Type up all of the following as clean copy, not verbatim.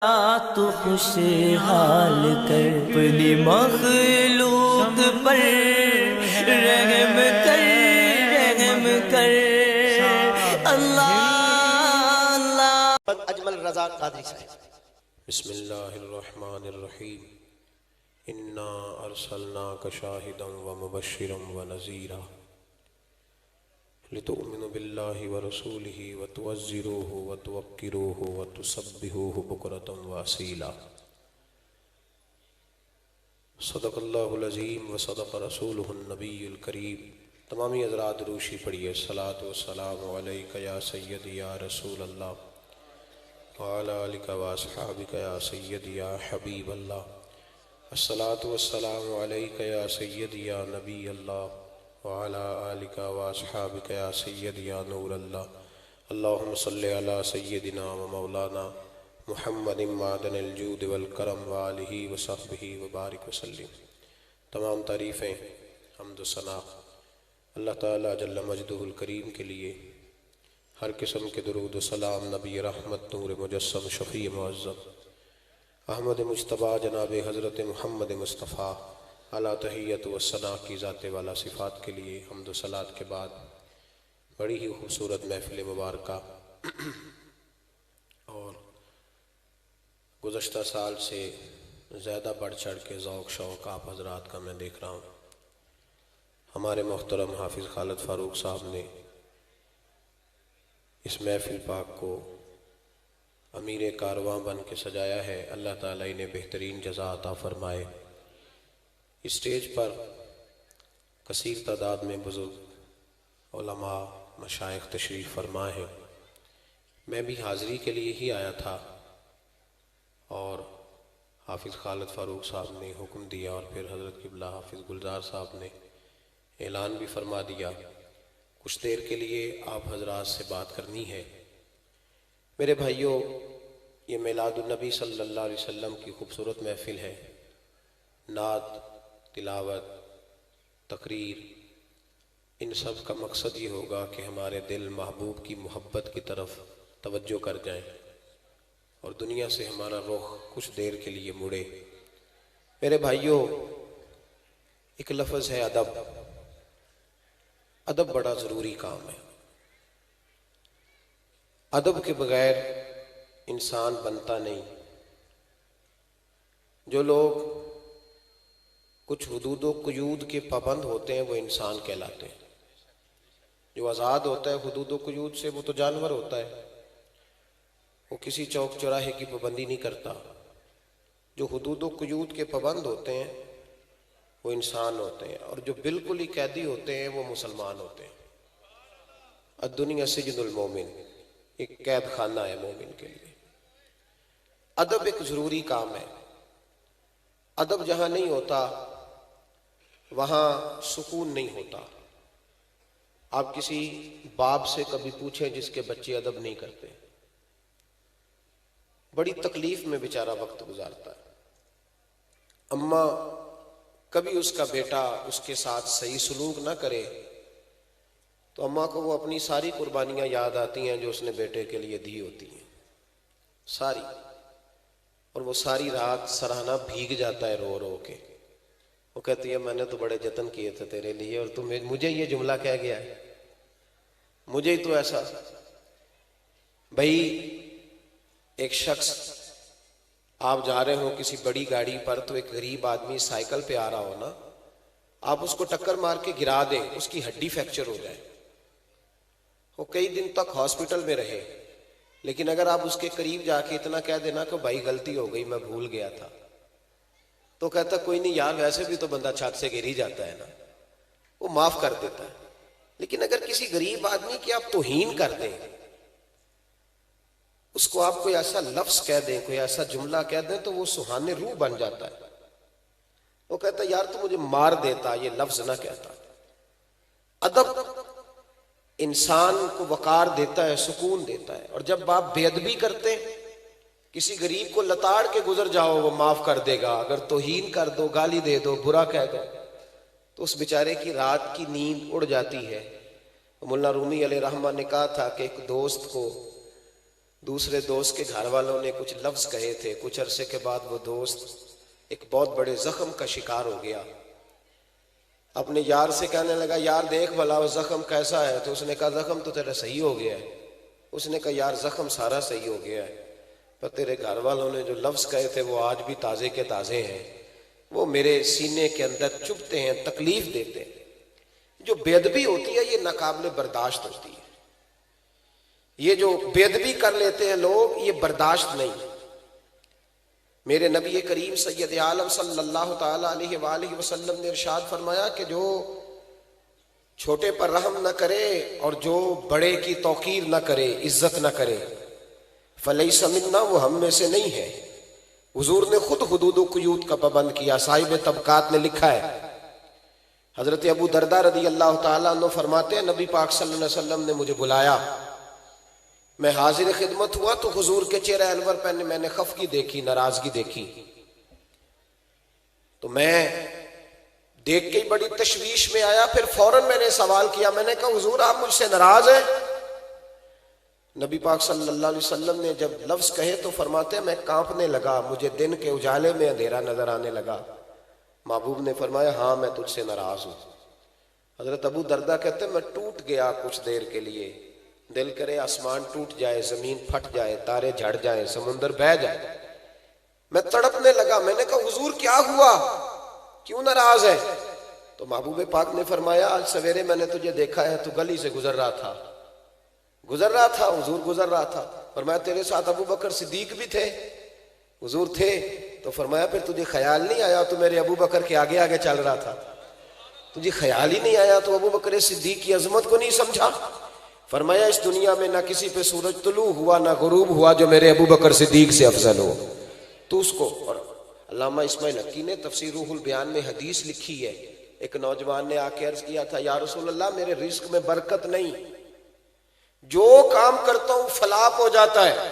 تو خوشحال کر اپنی مخلوق پر رحم کر اللہ اللہ۔ اجمل رضا قادری صاحب۔ بسم اللہ الرحمن الرحیم انا ارسلناک شاہدا ومبشرا ونذیرا لتؤمنوا باللہ ورسولہ وتعزروہ وتوقروہ وتسبحوہ بکرۃ واصیلا۔ صدق اللہ العظیم وصدق رسولہ النبی الکریم۔ تمامی حضرات روشی پڑھیے الصلاۃ والسلام علیک یا سیدی یا رسول اللہ وعلی آلک واصحابک یا سیدی یا حبیب اللہ۔ الصلاۃ والسلام علیک یا سیدی یا نبی اللہ وعلی آلک واصحابک یا سیدی یا نور اللہ۔ اللہم صلی علی سیدنا و مولانا محمد معدن الجود والکرم وآلہ وصحبہ وبارک وسلم۔ تمام تعریفیں حمد و ثنا اللہ تعالیٰ جل مجدہ الکریم کے لیے، ہر قسم کے درود و سلام نبی رحمت نور مجسم شفیع معظم احمد مجتبیٰ جناب حضرت محمد مصطفیٰ اعلیٰ تحیت و ثنا کی ذات والا صفات کے لیے حمد و صلات کے بعد بڑی ہی خوبصورت محفل مبارکہ، اور گزشتہ سال سے زیادہ بڑھ چڑھ کے ذوق شوق آپ حضرات کا میں دیکھ رہا ہوں۔ ہمارے محترم حافظ خالد فاروق صاحب نے اس محفل پاک کو امیر کارواں بن کے سجایا ہے، اللہ تعالیٰ انہیں بہترین جزا عطا فرمائے۔ اسٹیج پر کثیر تعداد میں بزرگ علماء مشائخ تشریف فرما ہیں۔ میں بھی حاضری کے لیے ہی آیا تھا، اور حافظ خالد فاروق صاحب نے حکم دیا، اور پھر حضرت قبلہ حافظ گلزار صاحب نے اعلان بھی فرما دیا کچھ دیر کے لیے آپ حضرات سے بات کرنی ہے۔ میرے بھائیوں، یہ میلاد النبی صلی اللہ علیہ وسلم کی خوبصورت محفل ہے۔ نعت، تلاوت، تقریر، ان سب کا مقصد یہ ہوگا کہ ہمارے دل محبوب کی محبت کی طرف توجہ کر جائیں، اور دنیا سے ہمارا رخ کچھ دیر کے لیے مڑے۔ میرے بھائیوں، ایک لفظ ہے ادب۔ ادب بڑا ضروری کام ہے۔ ادب کے بغیر انسان بنتا نہیں۔ جو لوگ کچھ حدود و قیود کے پابند ہوتے ہیں وہ انسان کہلاتے ہیں۔ جو آزاد ہوتا ہے حدود و قیود سے وہ تو جانور ہوتا ہے، وہ کسی چوک چوراہے کی پابندی نہیں کرتا۔ جو حدود و قیود کے پابند ہوتے ہیں وہ انسان ہوتے ہیں، اور جو بالکل ہی قیدی ہوتے ہیں وہ مسلمان ہوتے ہیں۔ الدنیا سجن المومن، ایک قید خانہ ہے مومن کے لیے۔ ادب ایک ضروری کام ہے۔ ادب جہاں نہیں ہوتا وہاں سکون نہیں ہوتا۔ آپ کسی باپ سے کبھی پوچھیں جس کے بچے ادب نہیں کرتے، بڑی تکلیف میں بیچارہ وقت گزارتا ہے۔ اماں کبھی اس کا بیٹا اس کے ساتھ صحیح سلوک نہ کرے تو اماں کو وہ اپنی ساری قربانیاں یاد آتی ہیں جو اس نے بیٹے کے لیے دی ہوتی ہیں، ساری، اور وہ ساری رات سرہانہ بھیگ جاتا ہے رو رو کے۔ وہ کہتی ہے میں نے تو بڑے جتن کیے تھے تیرے لیے، اور تم مجھے یہ جملہ کہہ گیا ہے، مجھے ہی تو ایسا۔ بھائی، ایک شخص آپ جا رہے ہوں کسی بڑی گاڑی پر، تو ایک غریب آدمی سائیکل پہ آ رہا ہو نا، آپ اس کو ٹکر مار کے گرا دیں، اس کی ہڈی فریکچر ہو جائے، وہ کئی دن تک ہاسپٹل میں رہے، لیکن اگر آپ اس کے قریب جا کے اتنا کہہ دینا کہ بھائی غلطی ہو گئی میں بھول گیا تھا، تو کہتا کوئی نہیں یار، ویسے بھی تو بندہ چھت سے گر ہی جاتا ہے نا، وہ معاف کر دیتا ہے۔ لیکن اگر کسی غریب آدمی کی آپ توہین کر دیں، اس کو آپ کوئی ایسا لفظ کہہ دیں، کوئی ایسا جملہ کہہ دیں، تو وہ سہانے روح بن جاتا ہے۔ وہ کہتا ہے یار تو مجھے مار دیتا، یہ لفظ نہ کہتا۔ ادب انسان کو وقار دیتا ہے، سکون دیتا ہے، اور جب آپ بے ادبی کرتے ہیں، کسی غریب کو لتاڑ کے گزر جاؤ وہ معاف کر دے گا، اگر توہین کر دو، گالی دے دو، برا کہہ دو، تو اس بیچارے کی رات کی نیند اڑ جاتی ہے۔ مولانا رومی علیہ رحمہ نے کہا تھا کہ ایک دوست کو دوسرے دوست کے گھر والوں نے کچھ لفظ کہے تھے، کچھ عرصے کے بعد وہ دوست ایک بہت بڑے زخم کا شکار ہو گیا. اپنے یار سے کہنے لگا یار دیکھ بھلا وہ زخم کیسا ہے؟ تو اس نے کہا زخم تو تیرا صحیح ہو گیا ہے. اس نے کہا یار زخم سارا صحیح ہو گیا ہے، پر تیرے گھر والوں نے جو لفظ کہے تھے وہ آج بھی تازے کے تازے ہیں، وہ میرے سینے کے اندر چبھتے ہیں، تکلیف دیتے ہیں. جو بے ادبی ہوتی ہے یہ ناقابل برداشت ہوتی ہے. یہ جو بے ادبی کر لیتے ہیں لوگ یہ برداشت نہیں. میرے نبی کریم سید عالم صلی اللہ تعالی علیہ وآلہ وسلم نے ارشاد فرمایا کہ جو چھوٹے پر رحم نہ کرے اور جو بڑے کی توقیر نہ کرے، عزت نہ کرے، فلیس منا، وہ ہم میں سے نہیں ہے. حضور نے خود حدود و قیود کا پابند کیا. صاحب طبقات نے لکھا ہے، حضرت ابو درداء رضی اللہ تعالیٰ عنہ فرماتے ہیں نبی پاک صلی اللہ علیہ وسلم نے مجھے بلایا، میں حاضر خدمت ہوا تو حضور کے چہرہ انور پہ میں نے خفگی دیکھی، ناراضگی دیکھی. تو میں دیکھ کے بڑی تشویش میں آیا. پھر فوراً میں نے سوال کیا، میں نے کہا حضور آپ مجھ سے ناراض ہیں؟ نبی پاک صلی اللہ علیہ وسلم نے جب لفظ کہے تو فرماتے ہیں میں کانپنے لگا، مجھے دن کے اجالے میں اندھیرا نظر آنے لگا. محبوب نے فرمایا ہاں میں تجھ سے ناراض ہوں. حضرت ابو درداء کہتے ہیں میں ٹوٹ گیا کچھ دیر کے لیے، دل کرے آسمان ٹوٹ جائے، زمین پھٹ جائے، تارے جھڑ جائیں، سمندر بہہ جائے. میں تڑپنے لگا. میں نے کہا حضور کیا ہوا، کیوں ناراض ہے؟ تو محبوب پاک نے فرمایا آج سویرے میں نے تجھے دیکھا ہے تو گلی سے گزر رہا تھا. حضور گزر رہا تھا. فرمایا تیرے ساتھ ابو بکر صدیق بھی تھے؟ حضور تھے. تو فرمایا پھر تجھے خیال نہیں آیا تو میرے ابو بکر کے آگے آگے چل رہا تھا؟ تجھے خیال ہی نہیں آیا تو ابو بکر صدیق کی عظمت کو نہیں سمجھا؟ فرمایا اس دنیا میں نہ کسی پہ سورج طلوع ہوا نہ غروب ہوا جو میرے ابو بکر صدیق سے افضل ہو. تو اس کو. اور علامہ اسماعیل حقی نے تفسیر روح البیان میں حدیث لکھی ہے، ایک نوجوان نے آ کے عرض کیا تھا یا رسول اللہ میرے رزق میں برکت نہیں، جو کام کرتا ہوں فلاح ہو جاتا ہے.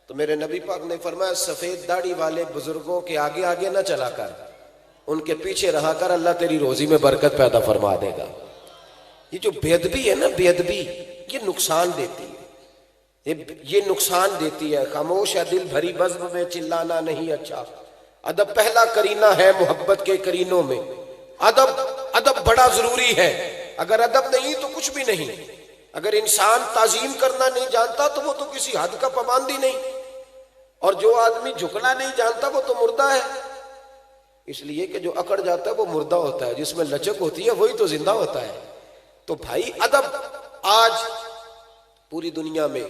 تو میرے نبی پاک نے فرمایا سفید داڑھی والے بزرگوں کے آگے آگے نہ چلا کر، ان کے پیچھے رہا کر، اللہ تیری روزی میں برکت پیدا فرما دے گا. یہ جو بے ادبی ہے نا، بے ادبی یہ نقصان دیتی ہے، یہ نقصان دیتی ہے. خاموش ہے دل بھری بزم میں چلانا نہیں اچھا. ادب پہلا کرینہ ہے محبت کے کرینوں میں. ادب بڑا ضروری ہے. اگر ادب نہیں تو کچھ بھی نہیں. اگر انسان تعظیم کرنا نہیں جانتا تو وہ تو کسی حد کا پابند ہی نہیں، اور جو آدمی جھکنا نہیں جانتا وہ تو مردہ ہے. اس لیے کہ جو اکڑ جاتا ہے وہ مردہ ہوتا ہے، جس میں لچک ہوتی ہے وہی تو زندہ ہوتا ہے. تو بھائی ادب. آج پوری دنیا میں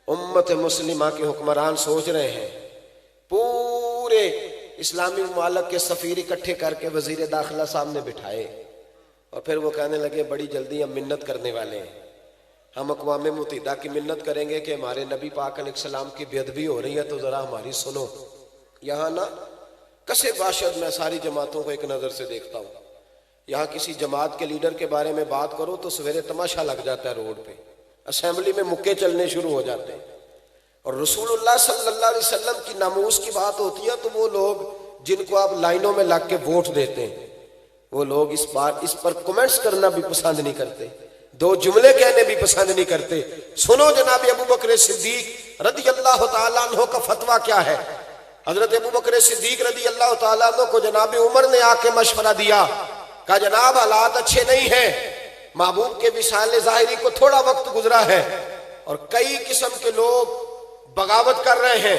امت مسلمہ کے حکمران سوچ رہے ہیں پورے اسلامی ممالک کے سفیر اکٹھے کر کے وزیر داخلہ سامنے بٹھائے، اور پھر وہ کہنے لگے بڑی جلدی ہم منت کرنے والے ہیں، ہم اقوام متحدہ کی منت کریں گے کہ ہمارے نبی پاک علیہ السلام کی بے ادبی ہو رہی ہے تو ذرا ہماری سنو. یہاں نا کسے باشد میں ساری جماعتوں کو ایک نظر سے دیکھتا ہوں. یہاں کسی جماعت کے لیڈر کے بارے میں بات کرو تو سویرے تماشا لگ جاتا ہے، روڈ پہ اسمبلی میں مکے چلنے شروع ہو جاتے ہیں. اور رسول اللہ صلی اللہ علیہ وسلم کی ناموس کی بات ہوتی ہے تو وہ لوگ جن کو آپ لائنوں میں لگ کے ووٹ دیتے ہیں وہ لوگ اس پر کمنٹس کرنا بھی پسند نہیں کرتے، دو جملے کہنے بھی پسند نہیں کرتے. سنو جناب ابو بکر صدیق رضی اللہ تعالیٰ عنہ کا فتویٰ کیا ہے. حضرت ابو بکر صدیق رضی اللہ تعالیٰ عنہ کو جناب عمر نے آ کے مشورہ دیا، کہا جناب حالات اچھے نہیں ہیں، محبوب کے وصال ظاہری کو تھوڑا وقت گزرا ہے اور کئی قسم کے لوگ بغاوت کر رہے ہیں.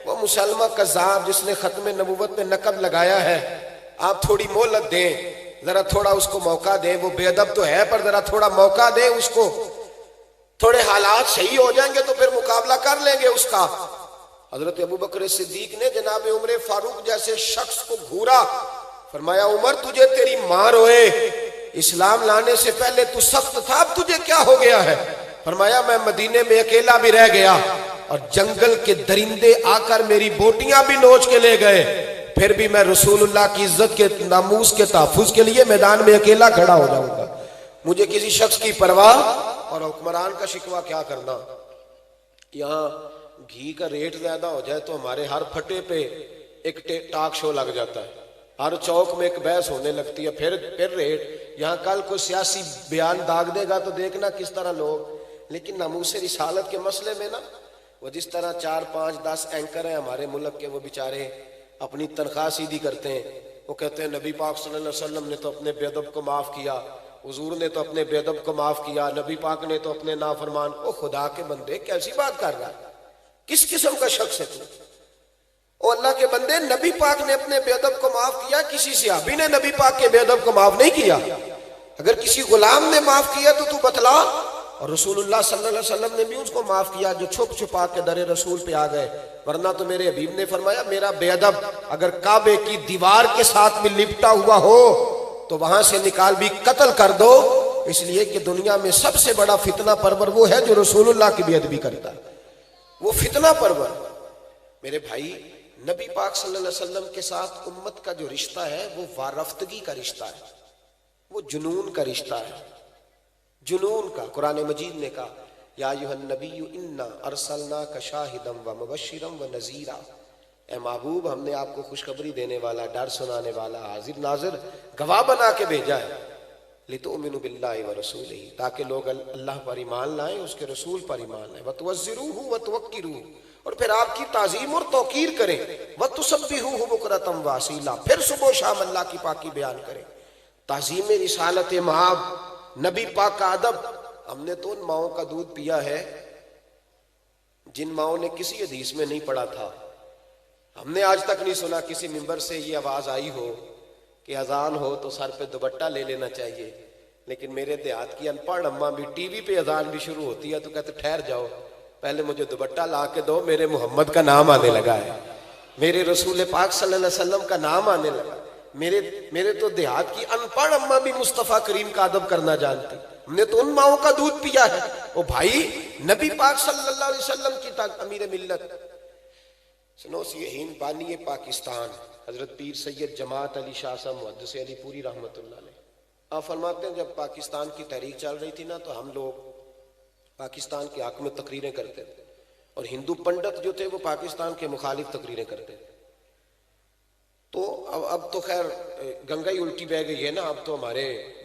وہ مسلمہ کذاب جس نے ختم نبوت میں نقب لگایا ہے، آپ تھوڑی مہلت دیں، ذرا تھوڑا اس کو موقع دیں. وہ بے ادب تو ہے پر ذرا تھوڑا موقع دیں اس کو، تھوڑے حالات صحیح ہو جائیں گے تو پھر مقابلہ کر لیں گے اس کا. حضرت ابو بکر صدیق نے جناب عمر فاروق جیسے شخص کو گھورا، فرمایا عمر تجھے تیری ماں روئے، اسلام لانے سے پہلے تو سخت تھا، اب تجھے کیا ہو گیا ہے؟ فرمایا میں مدینے میں اکیلا بھی رہ گیا اور جنگل کے درندے آ کر میری بوٹیاں بھی نوچ کے لے گئے، پھر بھی میں رسول اللہ کی عزت کے ناموس کے تحفظ کے لیے میدان میں اکیلا کھڑا ہو جاؤں گا. مجھے کسی شخص کی پرواہ اور حکمران کا شکوہ کیا کرنا. یہاں گھی کا ریٹ زیادہ ہو جائے تو ہمارے ہر پھٹے پہ ایک ٹاک شو لگ جاتا ہے، ہر چوک میں ایک بحث ہونے لگتی ہے، پھر ریٹ. یہاں کل کوئی سیاسی بیان داغ دے گا تو دیکھنا کس طرح لوگ. لیکن ناموس رسالت کے مسئلے میں نا وہ جس طرح 4 5 10 اینکر ہیں ہمارے ملک کے، وہ بیچارے اپنی تنخواہ سیدھی کرتے ہیں، وہ کہتے ہیں نبی پاک صلی اللہ علیہ وسلم نے تو اپنے بے ادب کو معاف کیا، حضور نے تو اپنے بے ادب کو معاف کیا، نبی پاک نے تو اپنے نافرمان۔ او خدا کے بندے کیسی بات کر رہا ہے؟ کس قسم کا شخص ہے تو؟ او اللہ کے بندے، نبی پاک نے اپنے بے ادب کو معاف کیا، کسی صحابی نے نبی پاک کے بے ادب کو معاف نہیں کیا۔ اگر کسی غلام نے معاف کیا تو بتلا۔ اور رسول اللہ صلی اللہ علیہ وسلم نے بھی اس کو معاف کیا جو چھپ چھپا کے در رسول پہ آ گئے، ورنہ تو میرے حبیب نے فرمایا میرا بے ادب اگر کعبے کی دیوار کے ساتھ میں لپٹا ہوا ہو تو وہاں سے نکال بھی قتل کر دو، اس لیے کہ دنیا میں سب سے بڑا فتنہ پرور وہ ہے جو رسول اللہ کی بے ادبی کرتا ہے، وہ فتنہ پرور۔ میرے بھائی، نبی پاک صلی اللہ علیہ وسلم کے ساتھ امت کا جو رشتہ ہے وہ وارفتگی کا رشتہ ہے، وہ جنون کا رشتہ ہے، جنون کا۔ قرآن مجید نے کہا یا ایھا النبی انا ارسلناک شاہدا ومبشرا ونذیرا، اے محبوب ہم نے آپ کو خوشخبری دینے والا، ڈر سنانے والا، حاضر ناظر، گواہ بنا کے بھیجا ہے، لتؤمنوا باللہ ورسولہ، تاکہ لوگ اللہ پر ایمان لائیں، اس کے رسول پر ایمان لائیں، وتوزروہ وتوقروہ، اور پھر آپ کی تعظیم اور توقیر کریں، وتسبحوہ بکرۃ واصیلا، پھر صبح و شام اللہ کی پاکی بیان کریں۔ تعظیم رسالت مآب، نبی پاک کا ادب۔ ہم نے تو ان ماؤں کا دودھ پیا ہے جن ماؤں نے کسی حدیث میں نہیں پڑھا تھا۔ ہم نے آج تک نہیں سنا کسی ممبر سے یہ آواز آئی ہو کہ اذان ہو تو سر پہ دوپٹہ لے لینا چاہیے، لیکن میرے دیہات کی ان پڑھ اماں بھی ٹی وی پہ اذان بھی شروع ہوتی ہے تو کہتے ٹھہر جاؤ، پہلے مجھے دوپٹہ لا کے دو، میرے محمد کا نام آنے لگا ہے، میرے رسول پاک صلی اللہ علیہ وسلم کا نام آنے لگا۔ میرے تو دیہات کی ان پڑھ اماں بھی مصطفیٰ کریم کا ادب کرنا جانتی، ہم نے تو ان ماؤں کا دودھ پیا ہے۔ او بھائی، نبی پاک صلی اللہ علیہ وسلم کی امیر ملت سنوسیہین بانی پاکستان حضرت پیر سید جماعت علی شاہ صاحب محدث علی پوری رحمۃ اللہ علیہ، آپ فرماتے ہیں جب پاکستان کی تحریک چل رہی تھی نا تو ہم لوگ پاکستان کے حق میں تقریریں کرتے تھے، اور ہندو پنڈت جو تھے وہ پاکستان کے مخالف تقریریں کرتے تھے۔ تو اب تو خیر گنگا ہی الٹی بہ گئی ہے نا، اب تو ہمارے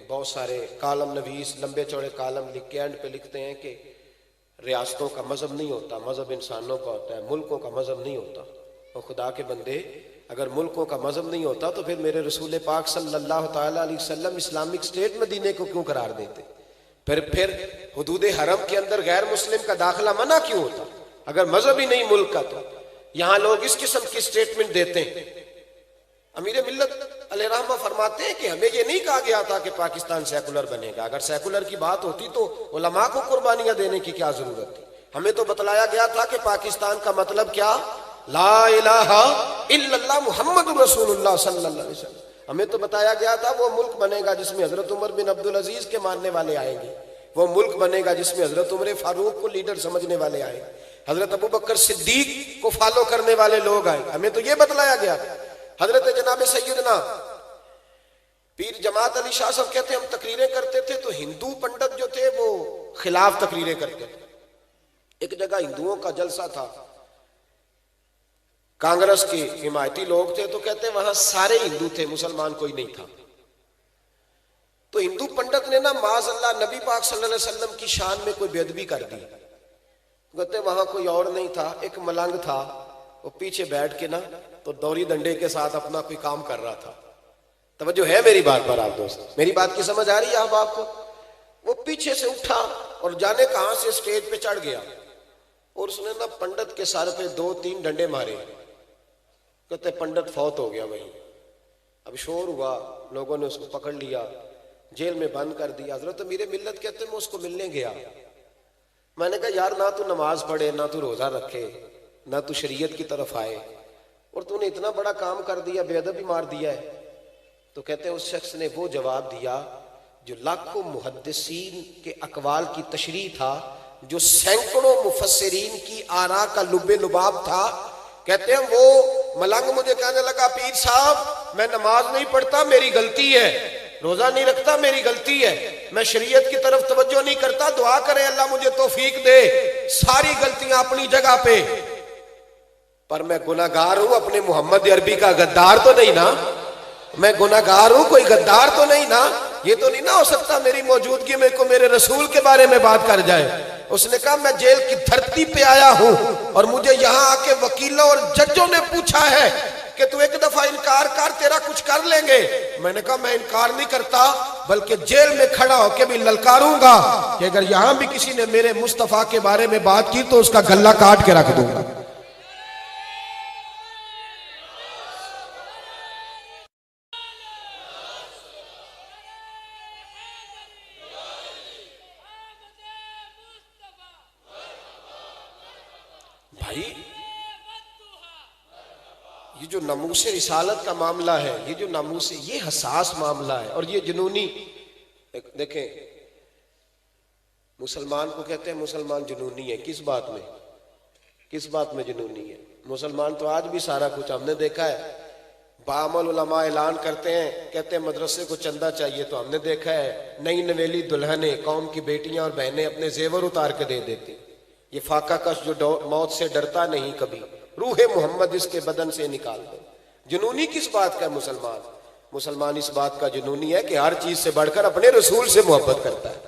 بہت سارے کالم نویس لمبے چوڑے کالم لکھ کے اینڈ پہ لکھتے ہیں کہ ریاستوں کا مذہب نہیں ہوتا، مذہب انسانوں کا ہوتا ہے، ملکوں کا مذہب نہیں ہوتا۔ اور خدا کے بندے، اگر ملکوں کا مذہب نہیں ہوتا تو پھر میرے رسول پاک صلی اللہ تعالیٰ علیہ وسلم اسلامک اسٹیٹ مدینے کو کیوں قرار دیتے؟ پھر حدود حرم کے اندر غیر مسلم کا داخلہ منع کیوں ہوتا؟ اگر مذہب ہی نہیں ملک کا تو یہاں لوگ اس قسم کی اسٹیٹمنٹ دیتے ہیں۔ امیر ملت علیہ رحمہ فرماتے ہیں کہ ہمیں یہ نہیں کہا گیا تھا کہ پاکستان سیکولر بنے گا، اگر سیکولر کی بات ہوتی تو علماء کو قربانیاں دینے کی کیا ضرورت تھی؟ ہمیں تو بتلایا گیا تھا کہ پاکستان کا مطلب کیا؟ لا الہ الا اللہ محمد رسول اللہ صلی اللہ علیہ وسلم۔ ہمیں تو بتایا گیا تھا وہ ملک بنے گا جس میں حضرت عمر بن عبدالعزیز کے ماننے والے آئیں گے، وہ ملک بنے گا جس میں حضرت عمر فاروق کو لیڈر سمجھنے والے آئیں گے، حضرت ابو بکر صدیق کو فالو کرنے والے لوگ آئیں گے، ہمیں تو یہ بتلایا گیا تھا۔ حضرت جناب سیدنا پیر جماعت علی شاہ صاحب کہتے ہیں ہم تقریریں کرتے تھے تو ہندو پنڈت جو تھے وہ خلاف تقریریں کرتے تھے۔ ایک جگہ ہندوؤں کا جلسہ تھا، کانگریس کے حمایتی لوگ تھے، تو کہتے ہیں وہاں سارے ہندو تھے، مسلمان کوئی نہیں تھا۔ تو ہندو پنڈت نے نا معاذ اللہ نبی پاک صلی اللہ علیہ وسلم کی شان میں کوئی بے ادبی کر دی۔ کہتے وہاں کوئی اور نہیں تھا، ایک ملنگ تھا، وہ پیچھے بیٹھ کے نا تو دوری ڈنڈے کے ساتھ اپنا کوئی کام کر رہا تھا۔ توجہ ہے میری بات پر آپ دوست؟ میری بات کی سمجھ آ رہی ہے آپ کو؟ وہ پیچھے سے اٹھا اور جانے کہاں سے اسٹیج پہ چڑھ گیا اور اس نے نا پنڈت کے سر پہ 2-3 ڈنڈے مارے۔ کہتے پنڈت فوت ہو گیا وہیں۔ اب شور ہوا، لوگوں نے اس کو پکڑ لیا، جیل میں بند کر دیا۔ حضرت امیر ملت کہتے ہیں میں اس کو ملنے گیا، میں نے کہا یار نہ تو نماز پڑھے، نہ تو روزہ رکھے، نہ تو شریعت کی طرف آئے، اور تو نے اتنا بڑا کام کر دیا، بے ادبی مار دیا ہے۔ تو کہتے ہیں اس شخص نے وہ جواب دیا جو لاکھوں محدثین کے اقوال کی تشریح تھا، جو سینکڑوں مفسرین کی آراء کا لب لباب تھا۔ کہتے ہیں وہ ملنگ مجھے کہنے لگا پیر صاحب میں نماز نہیں پڑھتا، میری غلطی ہے، روزہ نہیں رکھتا، میری غلطی ہے، میں شریعت کی طرف توجہ نہیں کرتا، دعا کریں اللہ مجھے توفیق دے، ساری غلطیاں اپنی جگہ پہ، پر میں گناہگار ہوں، اپنے محمد عربی کا غدار تو نہیں نا، میں گناہگار ہوں، کوئی غدار تو نہیں نا، یہ تو نہیں نہ ہو سکتا میری موجودگی میں کوئی میرے رسول کے بارے میں بات کر جائے۔ اس نے کہا میں جیل کی دھرتی پہ آیا ہوں اور مجھے یہاں آ کے وکیلوں اور ججوں نے پوچھا ہے کہ تو ایک دفعہ انکار کر، تیرا کچھ کر لیں گے۔ میں نے کہا میں انکار نہیں کرتا، بلکہ جیل میں کھڑا ہو کے بھی للکاروں گا کہ اگر یہاں بھی کسی نے میرے مصطفیٰ کے بارے میں بات کی تو اس کا گلہ کاٹ کے رکھ دوں گا۔ بھائی یہ جو ناموس رسالت کا معاملہ ہے، یہ جو ناموس، یہ حساس معاملہ ہے، اور یہ جنونی، دیکھیں مسلمان کو کہتے ہیں مسلمان جنونی ہے، کس بات میں؟ کس بات میں جنونی ہے؟ مسلمان تو آج بھی سارا کچھ ہم نے دیکھا ہے، بعمل علماء اعلان کرتے ہیں، کہتے ہیں مدرسے کو چندہ چاہیے، تو ہم نے دیکھا ہے نئی نویلی دلہنیں، قوم کی بیٹیاں اور بہنیں اپنے زیور اتار کے دے دیتی۔ یہ فاقہ کش جو موت سے ڈرتا نہیں کبھی، روح محمد اس کے بدن سے نکال دو۔ جنونی کس بات کا ہے مسلمان؟ مسلمان اس بات کا جنونی ہے کہ ہر چیز سے بڑھ کر اپنے رسول سے محبت کرتا ہے،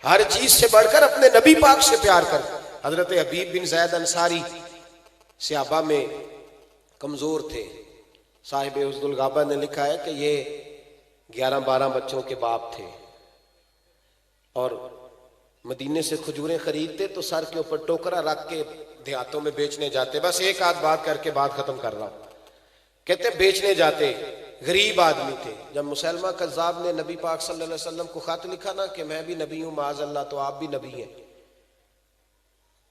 ہر چیز سے بڑھ کر اپنے نبی پاک سے پیار کرتا ہے۔ حضرت حبیب بن زید انصاری صحابہ میں کمزور تھے، صاحب عزد الغابہ نے لکھا ہے کہ یہ 11-12 بچوں کے باپ تھے، اور مدینے سے کھجوریں خریدتے تو سر کے اوپر ٹوکرا رکھ کے دیہاتوں میں بیچنے جاتے۔ بس ایک آدھ بات کر کے بات ختم کر رہا ہوں۔ کہتے بیچنے جاتے، غریب آدمی تھے۔ جب مسلمہ کذاب نے نبی پاک صلی اللہ علیہ وسلم کو خط لکھا نا کہ میں بھی نبی ہوں معاذ اللہ، تو آپ بھی نبی ہیں،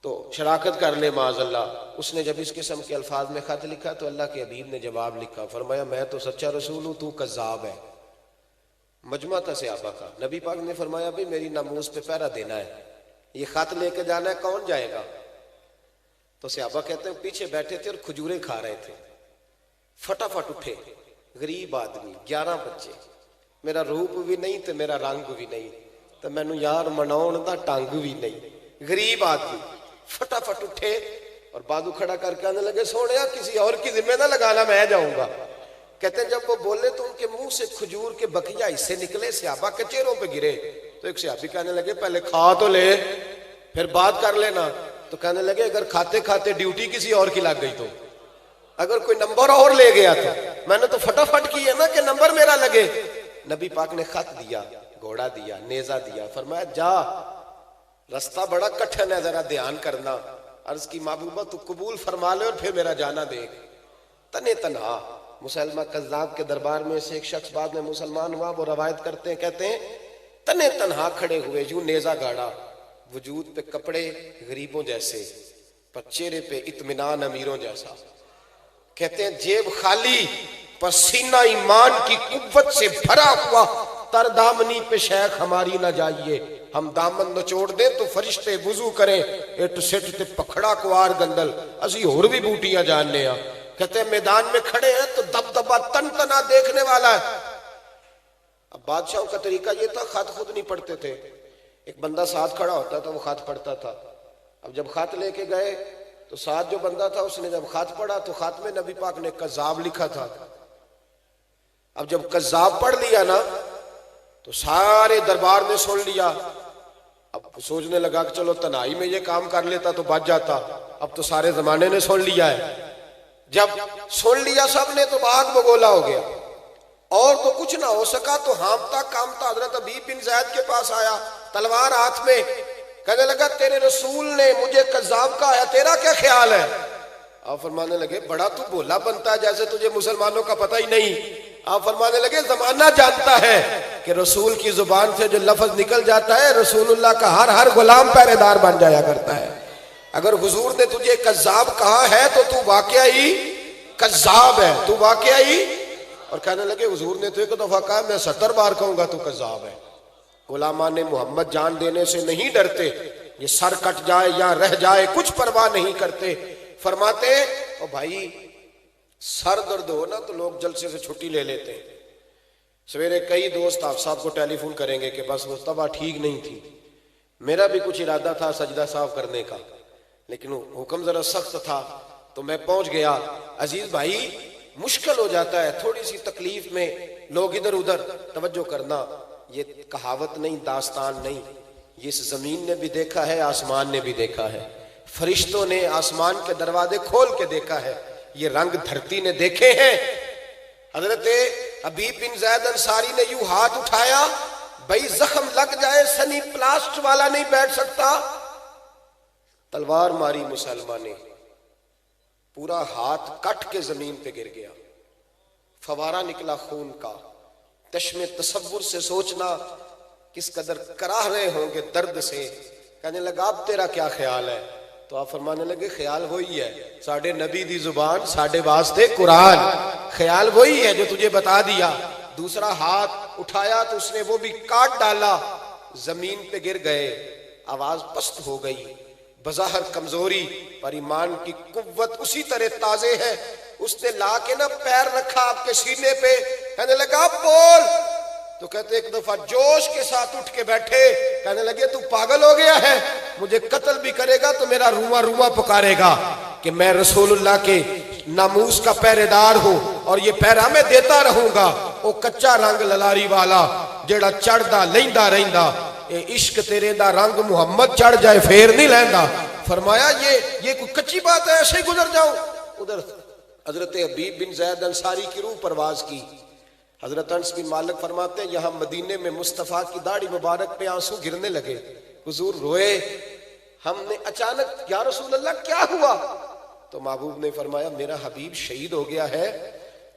تو شراکت کر لے معاذ اللہ، اس نے جب اس قسم کے الفاظ میں خط لکھا تو اللہ کے حبیب نے جواب لکھا، فرمایا میں تو سچا رسول ہوں، تو کذاب ہے۔ مجمع تھا صحابہ کا، نبی پاک نے فرمایا بھی میری ناموس پہ پہرا دینا ہے، یہ خط لے کے جانا ہے، کون جائے گا؟ تو صحابہ کہتے ہیں پیچھے بیٹھے تھے اور کھجوریں کھا رہے تھے، فٹافٹ اٹھے، غریب آدمی، 11 بچے، میرا روپ بھی نہیں تو میرا رنگ بھی نہیں، تو مینو یار مناؤن دا ٹانگ بھی نہیں، غریب آدمی فٹافٹ اٹھے اور بازو کھڑا کر کے آنے لگے سونیا کسی اور کی ذمہ نہ لگانا، میں جاؤں گا۔ کہتے ہیں جب وہ بولے تو ان کے منہ سے کھجور کے بقیہ حصے نکلے، صحابہ کے چہروں پہ گرے، تو ایک صحابی کہنے لگے پہلے کھا تو لے پھر بات کر لینا۔ تو کہنے لگے اگر کھاتے کھاتے ڈیوٹی کسی اور کی لگ گئی تو، اگر کوئی نمبر اور لے گیا تو، میں نے تو فٹافٹ کی ہے نا کہ نمبر میرا لگے۔ نبی پاک نے خط دیا، گھوڑا دیا، نیزہ دیا، فرمایا جا، رستہ بڑا کٹھن ہے، ذرا دھیان کرنا۔ عرض کی محبوبہ تو قبول فرما لے اور پھر میرا جانا دیکھ۔ تنے تنہا مسلمہ کذاب کے دربار میں سے ایک شخص بعد میں مسلمان ہوا، وہ روایت کرتے ہیں، کہتے ہیں تنے تنہا کھڑے ہوئے، یوں نیزہ گاڑا، وجود پہ کپڑے غریبوں جیسے، پر چہرے پہ اطمینان امیروں جیسا۔ کہتے ہیں جیب خالی، پسینہ ایمان کی قوت سے بھرا ہوا، تر دامنی پہ شیخ ہماری نہ جائیے، ہم دامن نچوڑ دیں تو فرشتے وضو کریں، اٹ سٹ تے پکھڑا کوار گندل، اسی اور بھی بوٹیاں جاننے ہیں۔ کہتے ہیں میدان میں کھڑے ہیں تو دب دبا تن تنا دیکھنے والا ہے۔ اب بادشاہوں کا طریقہ یہ تھا، خط خود نہیں پڑھتے تھے، ایک بندہ ساتھ کھڑا ہوتا تھا، وہ خط پڑھتا تھا۔ اب جب خط لے کے گئے تو ساتھ جو بندہ تھا اس نے جب خط پڑھا تو خط میں نبی پاک نے کذاب لکھا تھا۔ اب جب کذاب پڑھ لیا نا تو سارے دربار نے سن لیا، اب سوچنے لگا کہ چلو تنہائی میں یہ کام کر لیتا تو بچ جاتا، اب تو سارے زمانے نے سن لیا ہے۔ جب سن لیا سب نے تو بھاگ بگولا ہو گیا، اور تو کچھ نہ ہو سکا تو ہامتا کامتا حضرت حبیب بن زید کے پاس آیا، تلوار ہاتھ میں، کہنے لگا تیرے رسول نے مجھے کذاب کہا ہے، تیرا کیا خیال ہے؟ آپ فرمانے لگے بڑا تو بولا بنتا ہے جیسے تجھے مسلمانوں کا پتہ ہی نہیں۔ آپ فرمانے لگے زمانہ جانتا ہے کہ رسول کی زبان سے جو لفظ نکل جاتا ہے رسول اللہ کا ہر غلام پہرے دار بن جایا کرتا ہے۔ اگر حضور نے تجھے کذاب کہا ہے تو تو واقعی کذاب ہے، تو واقعی۔ اور کہنے لگے حضور نے تو ایک دفعہ کہا، میں 70 بار کہوں گا تو کذاب ہے۔ علماء نے محمد جان دینے سے نہیں ڈرتے، یہ سر کٹ جائے یا رہ جائے کچھ پرواہ نہیں کرتے۔ فرماتے او بھائی سر درد ہو نا تو لوگ جلسے سے چھٹی لے لیتے ہیں۔ سویرے کئی دوست آپ صاحب کو ٹیلی فون کریں گے کہ بس مصطفیٰ ٹھیک نہیں تھی، میرا بھی کچھ ارادہ تھا سجدہ صاف کرنے کا لیکن حکم ذرا سخت تھا تو میں پہنچ گیا۔ عزیز بھائی مشکل ہو جاتا ہے تھوڑی سی تکلیف میں لوگ ادھر ادھر توجہ کرنا، یہ کہاوت نہیں، داستان نہیں، یہ اس زمین نے بھی دیکھا ہے، آسمان نے بھی دیکھا ہے۔ فرشتوں نے آسمان کے دروازے کھول کے دیکھا ہے، یہ رنگ دھرتی نے دیکھے ہیں۔ حضرت حبیب بن زید انصاری نے یوں ہاتھ اٹھایا، بھائی زخم لگ جائے سنی پلاسٹ والا نہیں بیٹھ سکتا۔ تلوار ماری مسلمان نے، پورا ہاتھ کٹ کے زمین پہ گر گیا، فوارہ نکلا خون کا۔ چشم تصور سے سوچنا کس قدر کراہ رہے ہوں گے درد سے۔ کہنے لگا اب تیرا کیا خیال ہے؟ تو آپ فرمانے لگے خیال وہی ہے، ساڑھے نبی دی زبان ساڑھے واسطے قرآن، خیال وہی ہے جو تجھے بتا دیا۔ دوسرا ہاتھ اٹھایا تو اس نے وہ بھی کاٹ ڈالا، زمین پہ گر گئے، آواز پست ہو گئی، بظاہر کمزوری پر ایمان کی قوت اسی طرح تازے ہے۔ اس نے لا کے نا پیر رکھا آپ کے سینے پہ، کہنے لگا بول، تو کہتے ایک دفعہ جوش کے ساتھ اٹھ کے بیٹھے، کہنے لگے تو پاگل ہو گیا ہے، مجھے قتل بھی کرے گا تو میرا رواں رواں پکارے گا کہ میں رسول اللہ کے ناموس کا پہرے دار ہوں اور یہ پہرا میں دیتا رہوں گا۔ وہ کچا رنگ للاری والا جیڑا چڑھدا لیندا رہندا، اے عشق تیرے دا رنگ محمد چڑھ جائے پھر نہیں لیندا۔ فرمایا یہ کوئی کچی بات ہے، ایسے ہی گزر جاؤں۔ ادھر حضرت حبیب بن زید انصاری کی روح پرواز کی۔ حضرت انس بن مالک فرماتے ہیں یہاں مدینے میں مصطفیٰ کی داڑھی مبارک پہ آنسو گرنے لگے، حضور روئے۔ ہم نے اچانک یا رسول اللہ کیا ہوا؟ تو محبوب نے فرمایا میرا حبیب شہید ہو گیا ہے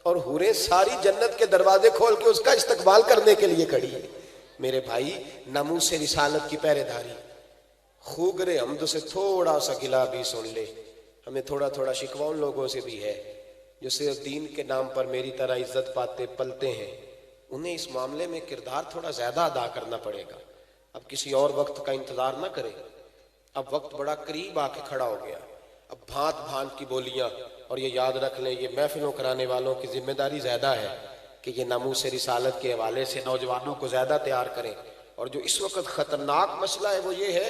اور حوریں ساری جنت کے دروازے کھول کے اس کا استقبال کرنے کے لیے کھڑی ہے۔ میرے بھائی ناموس رسالت کی پہرے داری، خوگر حمد سے تھوڑا سا گلا بھی سن لے، ہمیں تھوڑا تھوڑا شکوہ ان لوگوں سے بھی ہے جو صرف دین کے نام پر میری طرح عزت پاتے پلتے ہیں، انہیں اس معاملے میں کردار تھوڑا زیادہ ادا کرنا پڑے گا۔ اب کسی اور وقت کا انتظار نہ کرے، اب وقت بڑا قریب آ کے کھڑا ہو گیا۔ اب بھانت بھانت کی بولیاں، اور یہ یاد رکھ لیں یہ محفلوں کرانے والوں کی ذمہ داری زیادہ ہے کہ یہ ناموس رسالت کے حوالے سے نوجوانوں کو زیادہ تیار کریں۔ اور جو اس وقت خطرناک مسئلہ ہے وہ یہ ہے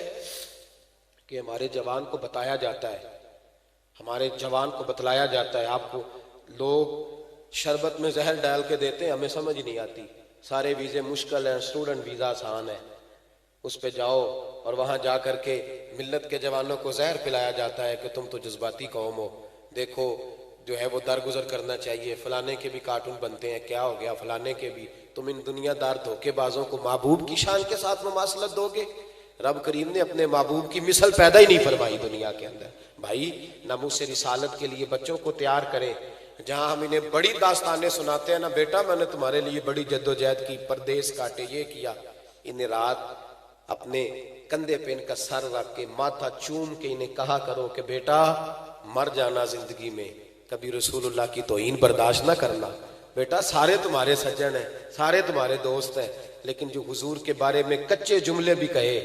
کہ ہمارے جوان کو بتایا جاتا ہے، ہمارے جوان کو بتلایا جاتا ہے، آپ کو لوگ شربت میں زہر ڈال کے دیتے ہیں، ہمیں سمجھ نہیں آتی، سارے ویزے مشکل ہیں، اسٹوڈنٹ ویزا آسان ہے، اس پہ جاؤ اور وہاں جا کر کے ملت کے جوانوں کو زہر پلایا جاتا ہے کہ تم تو جذباتی قوم ہو، دیکھو جو ہے وہ درگزر کرنا چاہیے، فلانے کے بھی کارٹون بنتے ہیں، کیا ہو گیا فلانے کے بھی، تم ان دنیا دار دھوکے بازوں کو محبوب کی شان کے ساتھ مماثلت دو گے؟ رب کریم نے اپنے محبوب کی مثل پیدا ہی نہیں فرمائی دنیا کے اندر۔ بھائی ناموس رسالت کے لیے بچوں کو تیار کریں۔ جہاں ہم انہیں بڑی داستانیں سناتے ہیں نا، بیٹا میں نے تمہارے لیے بڑی جدوجہد کی، پردیس کاٹے، یہ کیا، انہیں رات اپنے کندھے پہ ان کا سر رکھ کے ماتھا چوم کے انہیں کہا کرو کہ بیٹا مر جانا زندگی میں، کبھی رسول اللہ کی توہین برداشت نہ کرنا، بیٹا سارے تمہارے سجن ہیں، سارے تمہارے دوست ہیں، لیکن جو حضور کے بارے میں کچے جملے بھی کہے،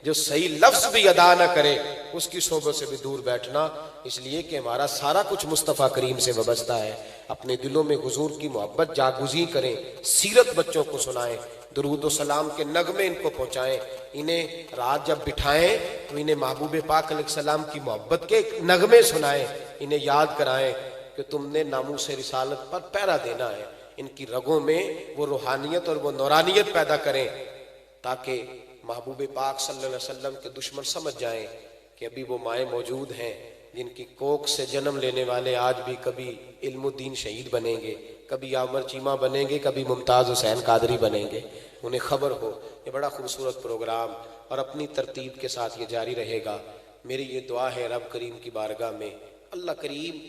جو صحیح لفظ بھی ادا نہ کرے، اس کی صحبت سے بھی دور بیٹھنا، اس لیے کہ ہمارا سارا کچھ مصطفیٰ کریم سے وابستہ ہے۔ اپنے دلوں میں حضور کی محبت جاگزی کریں، سیرت بچوں کو سنائیں، درود و سلام کے نغمے ان کو پہنچائیں، انہیں رات جب بٹھائیں تو انہیں محبوب پاک علیہ السلام کی محبت کے نغمے سنائیں، انہیں یاد کرائیں کہ تم نے ناموس رسالت پر پہرا دینا ہے، ان کی رگوں میں وہ روحانیت اور وہ نورانیت پیدا کریں تاکہ محبوب پاک صلی اللہ علیہ وسلم کے دشمن سمجھ جائیں کہ ابھی وہ مائیں موجود ہیں جن کی کوکھ سے جنم لینے والے آج بھی کبھی علم الدین شہید بنیں گے، کبھی عامر چیمہ بنیں گے، کبھی ممتاز حسین قادری بنیں گے، انہیں خبر ہو۔ یہ بڑا خوبصورت پروگرام اور اپنی ترتیب کے ساتھ یہ جاری رہے گا۔ میری یہ دعا ہے رب کریم کی بارگاہ میں، اللہ کریم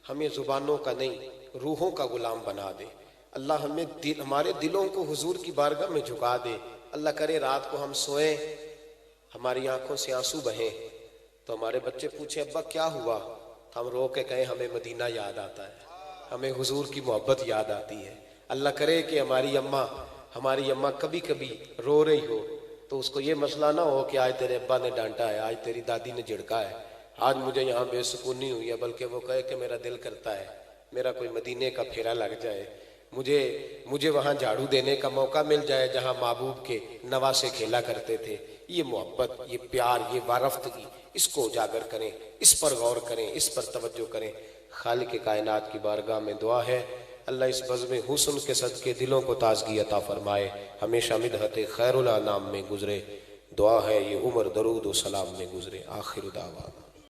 ہمیں زبانوں کا نہیں روحوں کا غلام بنا دے، اللہ ہمیں ہمارے دلوں کو حضور کی بارگاہ میں جھکا دے۔ اللہ کرے رات کو ہم سوئیں، ہماری آنکھوں سے آنسو بہیں تو ہمارے بچے پوچھیں ابا کیا ہوا، تو ہم رو کے کہیں ہمیں مدینہ یاد آتا ہے، ہمیں حضور کی محبت یاد آتی ہے۔ اللہ کرے کہ ہماری اماں کبھی کبھی رو رہی ہو تو اس کو یہ مسئلہ نہ ہو کہ آج تیرے ابا نے ڈانٹا ہے، آج تیری دادی نے جھڑکا ہے، آج مجھے یہاں بے سکونی ہوئی ہے، بلکہ وہ کہے کہ میرا دل کرتا ہے میرا کوئی مدینے کا پھیرا لگ جائے، مجھے وہاں جھاڑو دینے کا موقع مل جائے جہاں محبوب کے نواسے کھیلا کرتے تھے۔ یہ محبت، یہ پیار، یہ وارفتگی، اس کو اجاگر کریں، اس پر غور کریں، اس پر توجہ کریں۔ خالق کائنات کی بارگاہ میں دعا ہے اللہ اس بزم حسن کے صدقے دلوں کو تازگی عطا فرمائے، ہمیشہ مدحت خیر الانام میں گزرے۔ دعا ہے یہ عمر درود و سلام میں گزرے۔ آخر دعوانا